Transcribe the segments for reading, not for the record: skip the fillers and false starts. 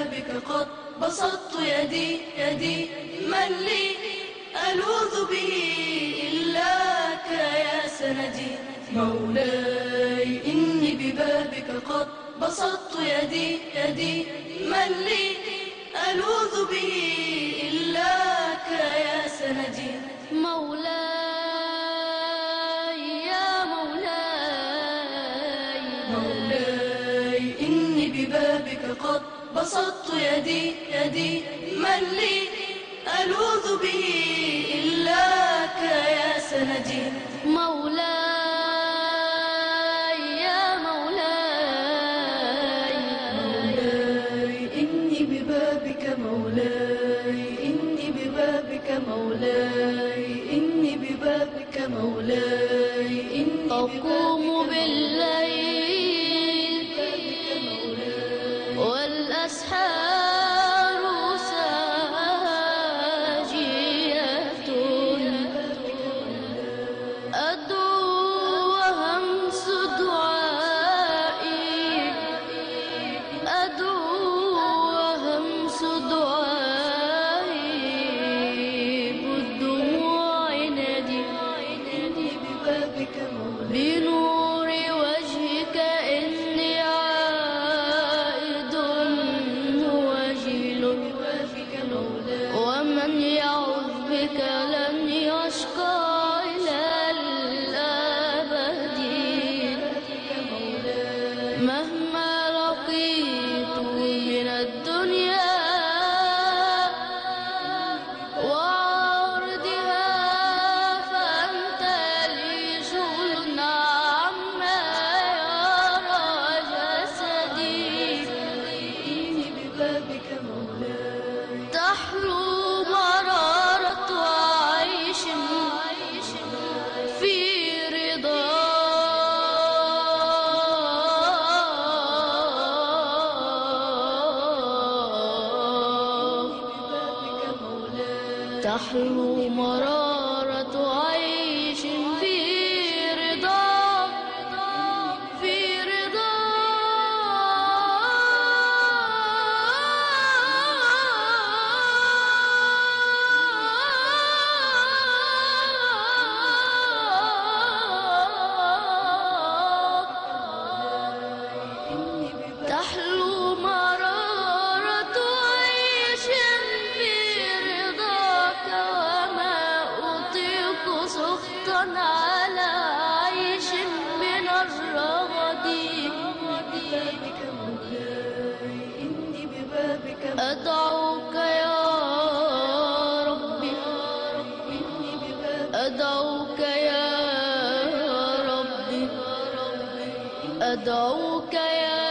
ببابك قد بسطت يدي من لي ألوذ به إلاك يا سندي. مولاي إني ببابك قد بسطت يدي من لي ألوذ به إلاك يا سندي. مولاي يا مولاي مولاي إني ببابك قد بسطت يدي من لي ألوذ به إلاك يا سندي. مولاي يا مولاي مولاي إني ببابك مولاي إني ببابك مولاي إني ببابك مولاي إني أقوم بالليل والأسحار ساجية أدعو وهمس دعائي بالدموع نادي بنور وجهك إني عائد وجيل ومن يعوذ بك لن يشقى إلى الأبد مهما لقيت من الدنيا وعرضها فأنت لي شغل عما يرى جسدي. إني ببابك مولاي تحلو مرارة عيش في رضا تحلو مرارة عيش في رضا في رضا تحلو مرارة عيش في رضاك وما أطيق سخطا على عيش من الرغد. ببابك مولاي إني ببابك أدعوك يا ربي إني ببابك أدعوك يا ربي أدعوك يا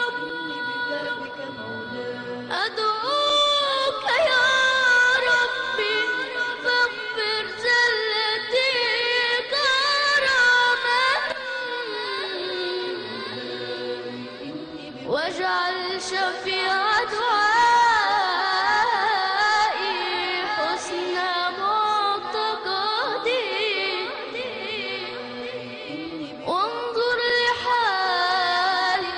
ببابك مولاي أدعوك يا ربي فاغفر زلتي كرامة واجعل شفيع دعائي حسن معتقدي. وانظر لحالي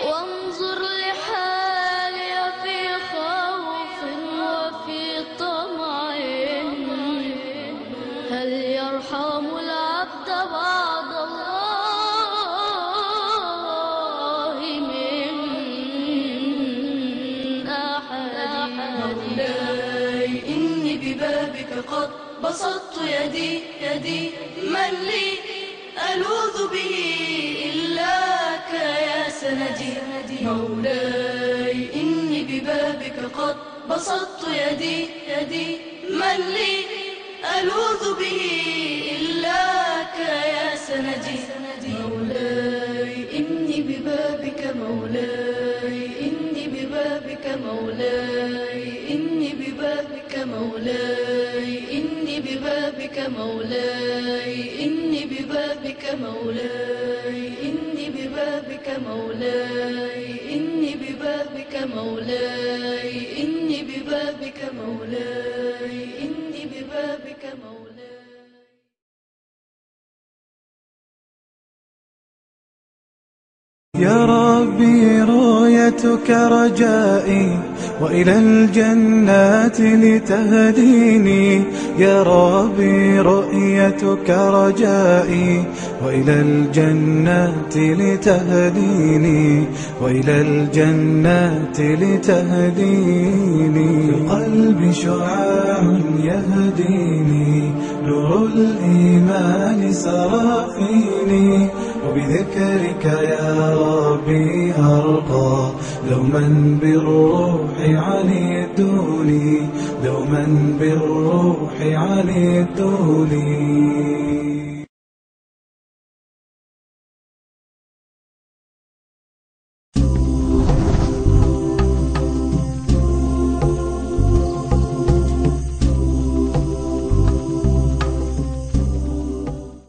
وانظر لحالي في خوف وفي طمع هل يرحم العبد بعد الله من أحد. مولاي إني ببابك قد بسطت يدي من لي ألوذ به إلاك يا سندي. مولاي إني ببابك قد بسطت يدي من لي ألوذ به إلاك يا سندي. مولاي إني ببابك مولاي إني ببابك مولاي إني ببابك مولاي إني ببابك مولاي إني ببابك مولاي إني ببابك ببابك مولاي إني ببابك مولاي إني ببابك مولاي إني ببابك مولاي. يا ربي رؤيتك رجائي وإلى الجنات لتهديني. يا ربي رؤيتك رجائي وإلى الجنات لتهديني وإلى الجنات لتهديني. في قلبي شعاع يهديني نور الإيمان سرى فيني وبذكرك يا ربي أرقى دوما بالروح عليتوني دوما بالروح عليتوني.